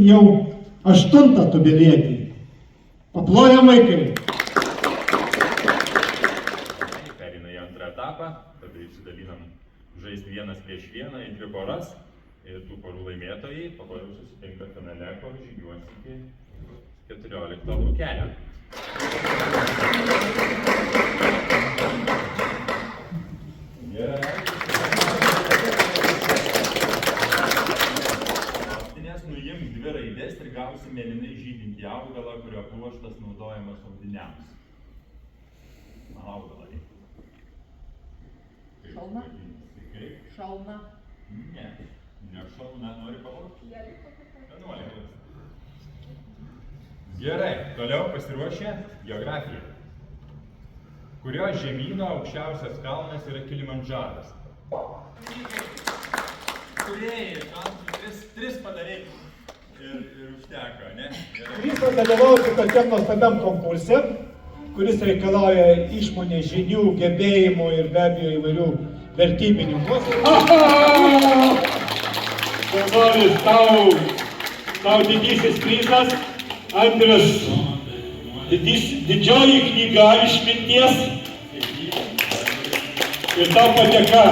jau 8 tubelėtį. Paplojam vaikai. Pereina į antrą etapą, tada išsidalinam žaisti 1 prieš 1 į 2 poras. Ir tų porų laimėtojai pagaliau susitinka finale, kur žygiuos iki 14 laukelio. Sostinės nuimk 2 raidės ir gausi mėlynai žydintį augalą, kurio pluoštas naudojamas audiniams. Augalai. Šalna? Kaip? Šalna. Ne. Nešalna, nori pavogti? 11. Gerai, toliau pasiruošę geografija. Kurio žemyno aukščiausias kalnas yra Kilimandžaras? Kūrėjai, tris padarėjai ir užteko, ne? Drįsta dalyvauti tokiam nuostabiam konkurse, kuris reikalauja išmonės žinių, gebėjimų ir be abejo įvairių vertybinių nuostatų. Dabar tau didysis prizas, antras didžioji knyga išminties ir tau padėka.